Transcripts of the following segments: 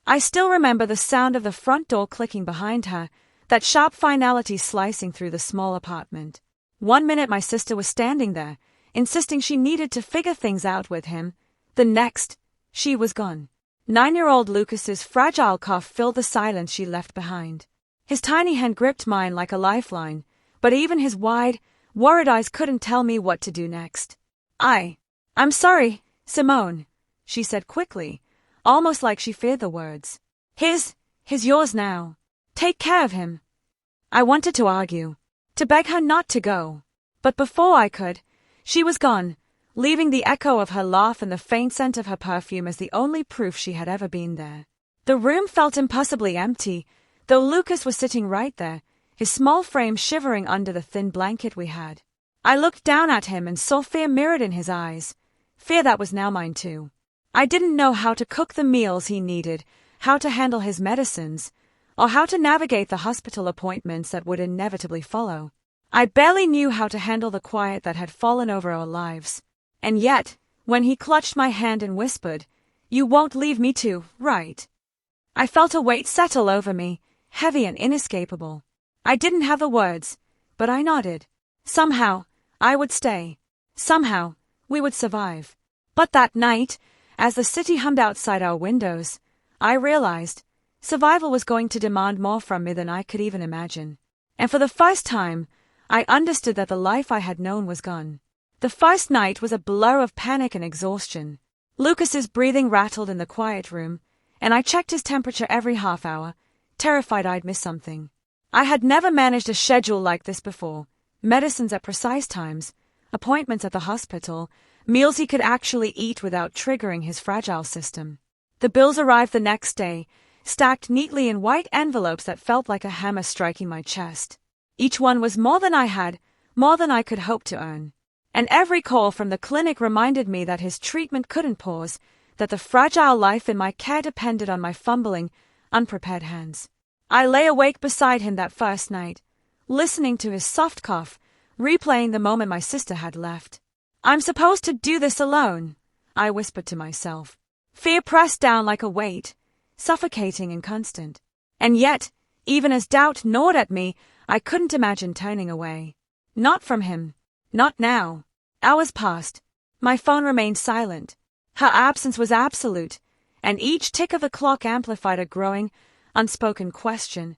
I still remember the sound of the front door clicking behind her, that sharp finality slicing through the small apartment. 1 minute my sister was standing there, insisting she needed to figure things out with him. The next, she was gone. 9-year-old Lucas's fragile cough filled the silence she left behind. His tiny hand gripped mine like a lifeline, but even his wide, worried eyes couldn't tell me what to do next. I'm sorry, Simone, she said quickly, almost like she feared the words. He's yours now. Take care of him. I wanted to argue, to beg her not to go. But before I could, she was gone, leaving the echo of her laugh and the faint scent of her perfume as the only proof she had ever been there. The room felt impossibly empty, though Lucas was sitting right there, his small frame shivering under the thin blanket we had. I looked down at him and saw fear mirrored in his eyes, fear that was now mine too. I didn't know how to cook the meals he needed, how to handle his medicines, or how to navigate the hospital appointments that would inevitably follow. I barely knew how to handle the quiet that had fallen over our lives. And yet, when he clutched my hand and whispered, "You won't leave me too, right?" I felt a weight settle over me, heavy and inescapable. I didn't have the words, but I nodded. Somehow, I would stay. Somehow, we would survive. But that night, as the city hummed outside our windows, I realized survival was going to demand more from me than I could even imagine. And for the first time, I understood that the life I had known was gone. The first night was a blur of panic and exhaustion. Lucas's breathing rattled in the quiet room, and I checked his temperature every half hour, terrified I'd miss something. I had never managed a schedule like this before. Medicines at precise times, appointments at the hospital, meals he could actually eat without triggering his fragile system. The bills arrived the next day, stacked neatly in white envelopes that felt like a hammer striking my chest. Each one was more than I had, more than I could hope to earn. And every call from the clinic reminded me that his treatment couldn't pause, that the fragile life in my care depended on my fumbling, unprepared hands. I lay awake beside him that first night, listening to his soft cough, replaying the moment my sister had left. I'm supposed to do this alone, I whispered to myself. Fear pressed down like a weight, suffocating and constant. And yet, even as doubt gnawed at me, I couldn't imagine turning away. Not from him. Not now. Hours passed. My phone remained silent. Her absence was absolute, and each tick of the clock amplified a growing, unspoken question.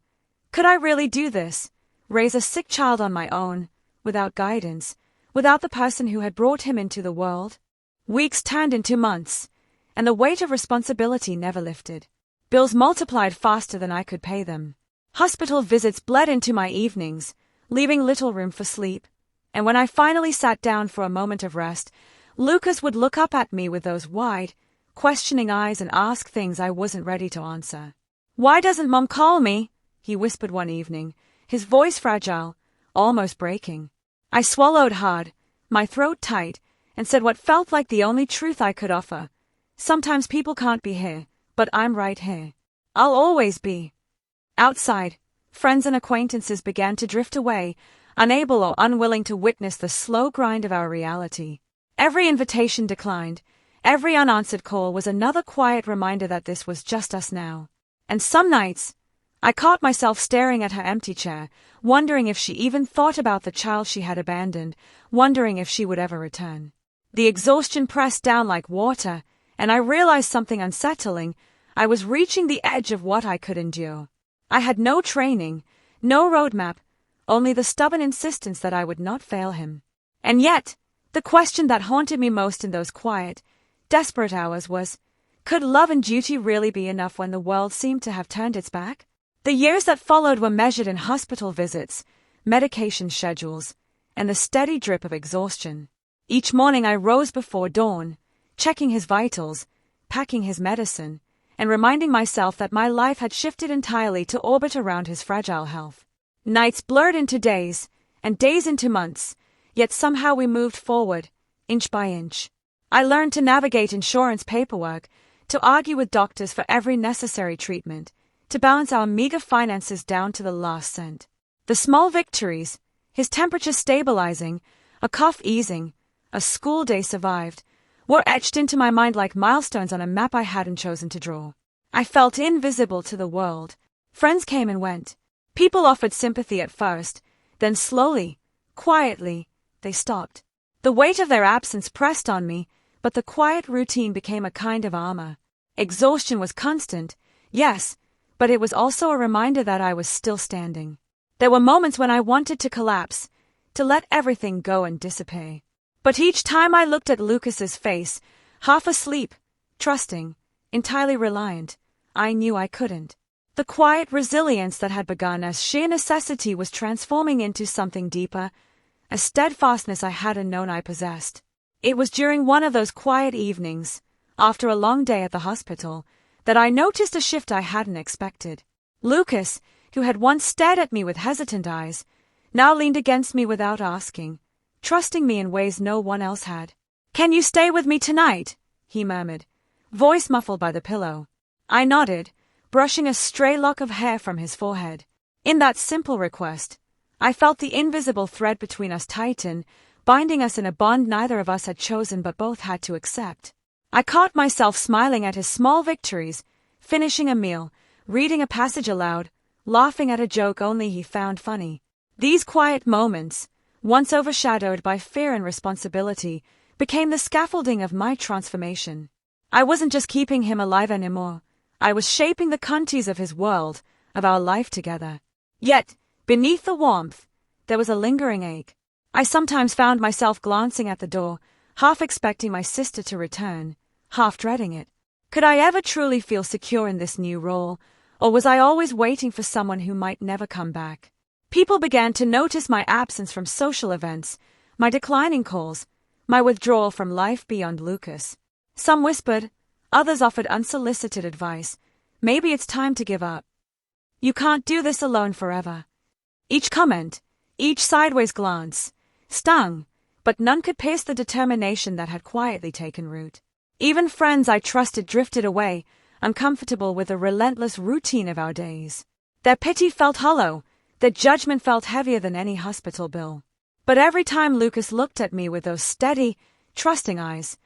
Could I really do this? Raise a sick child on my own, without guidance, without the person who had brought him into the world? Weeks turned into months, and the weight of responsibility never lifted. Bills multiplied faster than I could pay them. Hospital visits bled into my evenings, leaving little room for sleep. And when I finally sat down for a moment of rest, Lucas would look up at me with those wide, questioning eyes and ask things I wasn't ready to answer. "Why doesn't Mom call me?" he whispered one evening, his voice fragile, almost breaking. I swallowed hard, my throat tight, and said what felt like the only truth I could offer. Sometimes people can't be here, but I'm right here. I'll always be. Outside, friends and acquaintances began to drift away, unable or unwilling to witness the slow grind of our reality. Every invitation declined. Every unanswered call was another quiet reminder that this was just us now. And some nights, I caught myself staring at her empty chair, wondering if she even thought about the child she had abandoned, wondering if she would ever return. The exhaustion pressed down like water, and I realized something unsettling. I was reaching the edge of what I could endure. I had no training, no roadmap, only the stubborn insistence that I would not fail him. And yet, the question that haunted me most in those quiet, desperate hours was, could love and duty really be enough when the world seemed to have turned its back? The years that followed were measured in hospital visits, medication schedules, and the steady drip of exhaustion. Each morning I rose before dawn, checking his vitals, packing his medicine, and reminding myself that my life had shifted entirely to orbit around his fragile health. Nights blurred into days, and days into months, yet somehow we moved forward, inch by inch. I learned to navigate insurance paperwork, to argue with doctors for every necessary treatment, to balance our meager finances down to the last cent. The small victories, his temperature stabilizing, a cough easing, a school day survived, were etched into my mind like milestones on a map I hadn't chosen to draw. I felt invisible to the world. Friends came and went. People offered sympathy at first, then slowly, quietly, they stopped. The weight of their absence pressed on me, but the quiet routine became a kind of armor. Exhaustion was constant, yes, but it was also a reminder that I was still standing. There were moments when I wanted to collapse, to let everything go and disappear. But each time I looked at Lucas's face, half asleep, trusting, entirely reliant, I knew I couldn't. The quiet resilience that had begun as sheer necessity was transforming into something deeper, a steadfastness I hadn't known I possessed. It was during one of those quiet evenings, after a long day at the hospital, that I noticed a shift I hadn't expected. Lucas, who had once stared at me with hesitant eyes, now leaned against me without asking, trusting me in ways no one else had. "Can you stay with me tonight?" he murmured, voice muffled by the pillow. I nodded, brushing a stray lock of hair from his forehead. In that simple request, I felt the invisible thread between us tighten, binding us in a bond neither of us had chosen but both had to accept. I caught myself smiling at his small victories, finishing a meal, reading a passage aloud, laughing at a joke only he found funny. These quiet moments, once overshadowed by fear and responsibility, became the scaffolding of my transformation. I wasn't just keeping him alive anymore. I was shaping the contours of his world, of our life together. Yet, beneath the warmth, there was a lingering ache. I sometimes found myself glancing at the door, half expecting my sister to return, half dreading it. Could I ever truly feel secure in this new role, or was I always waiting for someone who might never come back? People began to notice my absence from social events, my declining calls, my withdrawal from life beyond Lucas. Some whispered, others offered unsolicited advice. Maybe it's time to give up. You can't do this alone forever. Each comment, each sideways glance, stung, but none could pierce the determination that had quietly taken root. Even friends I trusted drifted away, uncomfortable with the relentless routine of our days. Their pity felt hollow, their judgment felt heavier than any hospital bill. But every time Lucas looked at me with those steady, trusting eyes,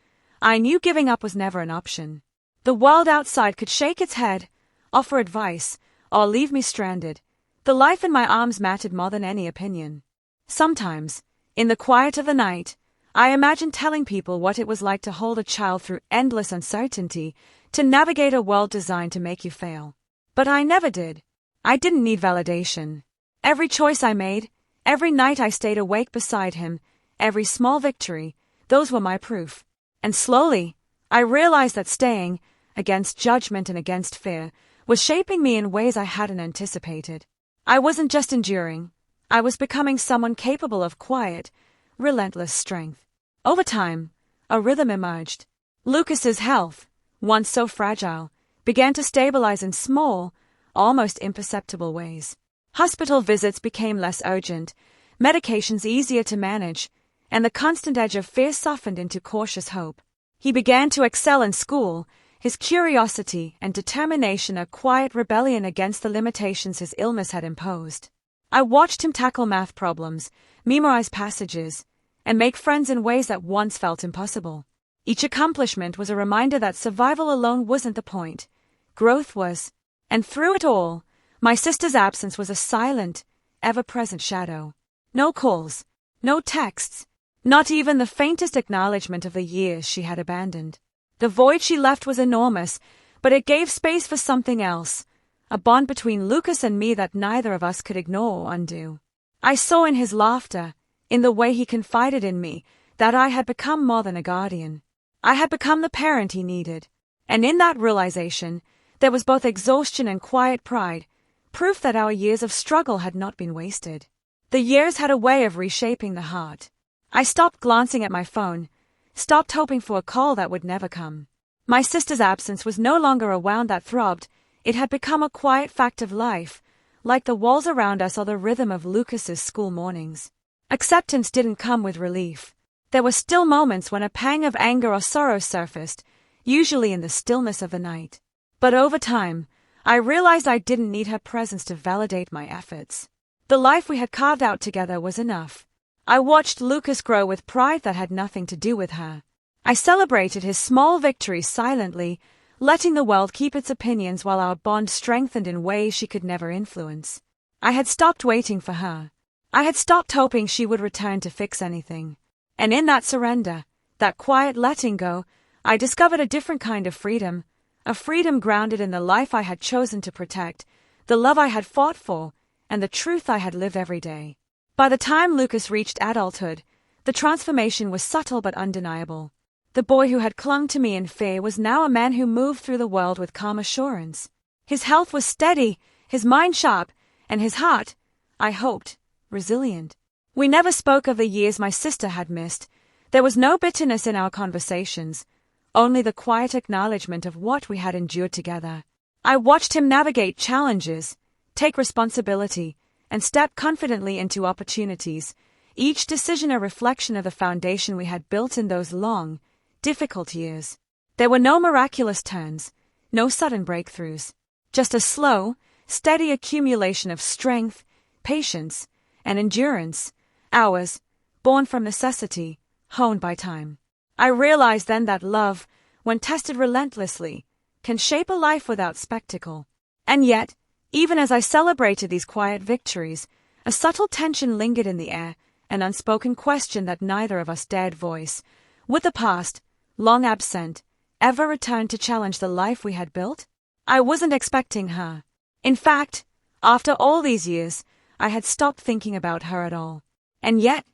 I knew giving up was never an option. The world outside could shake its head, offer advice, or leave me stranded. The life in my arms mattered more than any opinion. Sometimes, in the quiet of the night, I imagined telling people what it was like to hold a child through endless uncertainty, to navigate a world designed to make you fail. But I never did. I didn't need validation. Every choice I made, every night I stayed awake beside him, every small victory, those were my proof. And slowly, I realized that staying, against judgment and against fear, was shaping me in ways I hadn't anticipated. I wasn't just enduring, I was becoming someone capable of quiet, relentless strength. Over time, a rhythm emerged. Lucas's health, once so fragile, began to stabilize in small, almost imperceptible ways. Hospital visits became less urgent, medications easier to manage, and the constant edge of fear softened into cautious hope. He began to excel in school, his curiosity and determination a quiet rebellion against the limitations his illness had imposed. I watched him tackle math problems, memorize passages, and make friends in ways that once felt impossible. Each accomplishment was a reminder that survival alone wasn't the point. Growth was. And through it all, my sister's absence was a silent, ever-present shadow. No calls, no texts, not even the faintest acknowledgement of the years she had abandoned. The void she left was enormous, but it gave space for something else, a bond between Lucas and me that neither of us could ignore or undo. I saw in his laughter, in the way he confided in me, that I had become more than a guardian. I had become the parent he needed, and in that realization, there was both exhaustion and quiet pride, proof that our years of struggle had not been wasted. The years had a way of reshaping the heart. I stopped glancing at my phone, stopped hoping for a call that would never come. My sister's absence was no longer a wound that throbbed, it had become a quiet fact of life, like the walls around us or the rhythm of Lucas's school mornings. Acceptance didn't come with relief. There were still moments when a pang of anger or sorrow surfaced, usually in the stillness of the night. But over time, I realized I didn't need her presence to validate my efforts. The life we had carved out together was enough. I watched Lucas grow with pride that had nothing to do with her. I celebrated his small victories silently, letting the world keep its opinions while our bond strengthened in ways she could never influence. I had stopped waiting for her. I had stopped hoping she would return to fix anything. And in that surrender, that quiet letting go, I discovered a different kind of freedom, a freedom grounded in the life I had chosen to protect, the love I had fought for, and the truth I had lived every day. By the time Lucas reached adulthood, the transformation was subtle but undeniable. The boy who had clung to me in fear was now a man who moved through the world with calm assurance. His health was steady, his mind sharp, and his heart, I hoped, resilient. We never spoke of the years my sister had missed. There was no bitterness in our conversations, only the quiet acknowledgement of what we had endured together. I watched him navigate challenges, take responsibility, and step confidently into opportunities, each decision a reflection of the foundation we had built in those long, difficult years. There were no miraculous turns, no sudden breakthroughs, just a slow, steady accumulation of strength, patience, and endurance, hours, born from necessity, honed by time. I realized then that love, when tested relentlessly, can shape a life without spectacle. And yet, even as I celebrated these quiet victories, a subtle tension lingered in the air, an unspoken question that neither of us dared voice. Would the past, long absent, ever return to challenge the life we had built? I wasn't expecting her. In fact, after all these years, I had stopped thinking about her at all. And yet,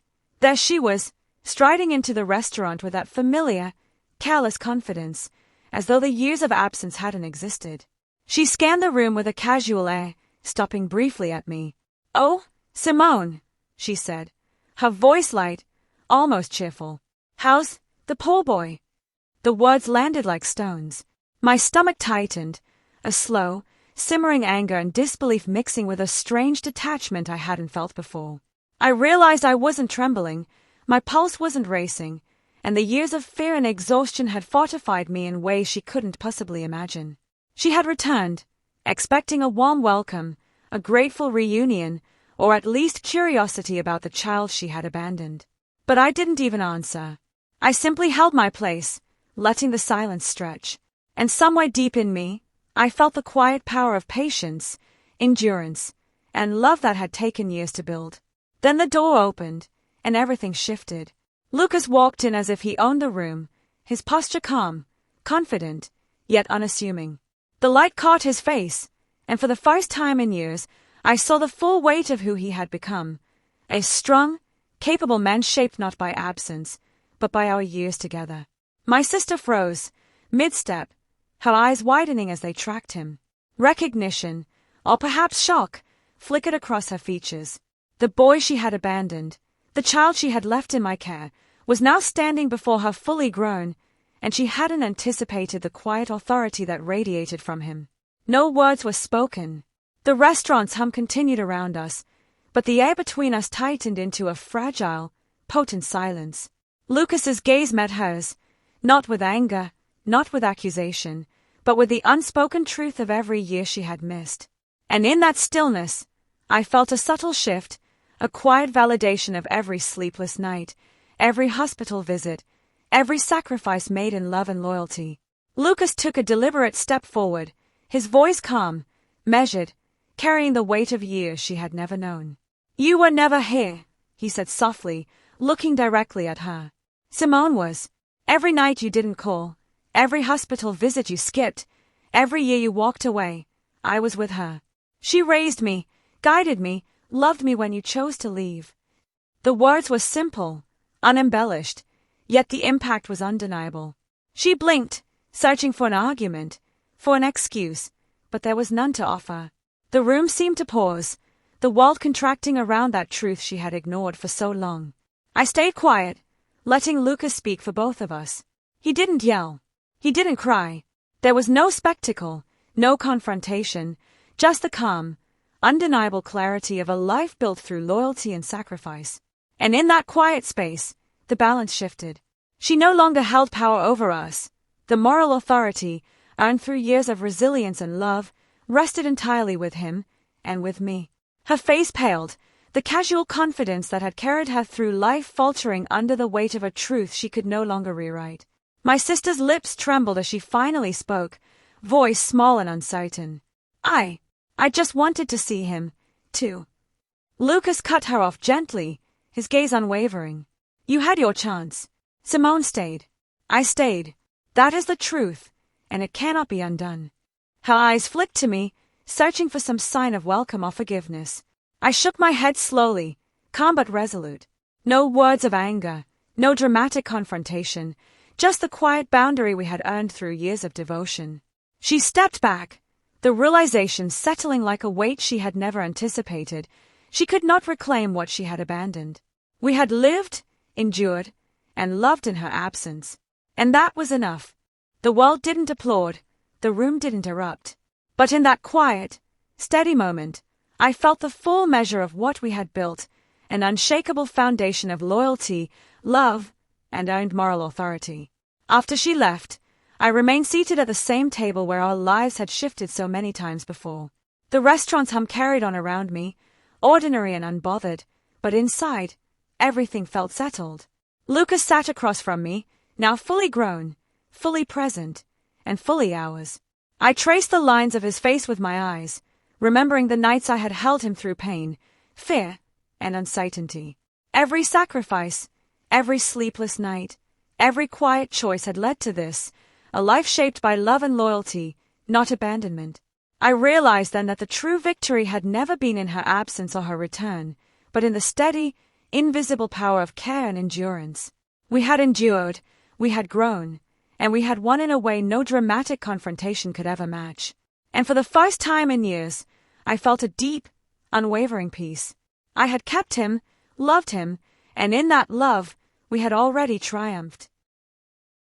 there she was, striding into the restaurant with that familiar, careless confidence, as though the years of absence hadn't existed. She scanned the room with a casual air, stopping briefly at me. "Oh, Simone," she said, her voice light, almost cheerful. "How's the poor boy?" The words landed like stones. My stomach tightened, a slow, simmering anger and disbelief mixing with a strange detachment I hadn't felt before. I realized I wasn't trembling, my pulse wasn't racing, and the years of fear and exhaustion had fortified me in ways she couldn't possibly imagine. She had returned, expecting a warm welcome, a grateful reunion, or at least curiosity about the child she had abandoned. But I didn't even answer. I simply held my place, letting the silence stretch. And somewhere deep in me, I felt the quiet power of patience, endurance, and love that had taken years to build. Then the door opened, and everything shifted. Lucas walked in as if he owned the room, his posture calm, confident, yet unassuming. The light caught his face, and for the first time in years, I saw the full weight of who he had become. A strong, capable man shaped not by absence, but by our years together. My sister froze, mid-step, her eyes widening as they tracked him. Recognition, or perhaps shock, flickered across her features. The boy she had abandoned, the child she had left in my care, was now standing before her fully grown, and she hadn't anticipated the quiet authority that radiated from him. No words were spoken. The restaurant's hum continued around us, but the air between us tightened into a fragile, potent silence. Lucas's gaze met hers, not with anger, not with accusation, but with the unspoken truth of every year she had missed. And in that stillness, I felt a subtle shift, a quiet validation of every sleepless night, every hospital visit, every sacrifice made in love and loyalty. Lucas took a deliberate step forward, his voice calm, measured, carrying the weight of years she had never known. "You were never here," he said softly, looking directly at her. "Simone was. Every night you didn't call, every hospital visit you skipped, every year you walked away, I was with her. She raised me, guided me, loved me when you chose to leave." The words were simple, unembellished, yet the impact was undeniable. She blinked, searching for an argument, for an excuse, but there was none to offer. The room seemed to pause, the world contracting around that truth she had ignored for so long. I stayed quiet, letting Lucas speak for both of us. He didn't yell. He didn't cry. There was no spectacle, no confrontation, just the calm, undeniable clarity of a life built through loyalty and sacrifice. And in that quiet space, the balance shifted. She no longer held power over us. The moral authority, earned through years of resilience and love, rested entirely with him and with me. Her face paled, the casual confidence that had carried her through life faltering under the weight of a truth she could no longer rewrite. My sister's lips trembled as she finally spoke, voice small and uncertain. I just wanted to see him, too. Lucas cut her off gently, his gaze unwavering. You had your chance. Simone stayed. I stayed. That is the truth, and it cannot be undone. Her eyes flicked to me, searching for some sign of welcome or forgiveness. I shook my head slowly, calm but resolute. No words of anger, no dramatic confrontation, just the quiet boundary we had earned through years of devotion. She stepped back, the realization settling like a weight she had never anticipated. She could not reclaim what she had abandoned. We had lived, endured, and loved in her absence. And that was enough. The world didn't applaud, the room didn't erupt. But in that quiet, steady moment, I felt the full measure of what we had built, an unshakable foundation of loyalty, love, and earned moral authority. After she left, I remained seated at the same table where our lives had shifted so many times before. The restaurant's hum carried on around me, ordinary and unbothered, but inside, everything felt settled. Lucas sat across from me, now fully grown, fully present, and fully ours. I traced the lines of his face with my eyes, remembering the nights I had held him through pain, fear, and uncertainty. Every sacrifice, every sleepless night, every quiet choice had led to this, a life shaped by love and loyalty, not abandonment. I realized then that the true victory had never been in her absence or her return, but in the steady, invisible power of care and endurance. We had endured, we had grown, and we had won in a way no dramatic confrontation could ever match. And for the first time in years, I felt a deep, unwavering peace. I had kept him, loved him, and in that love, we had already triumphed.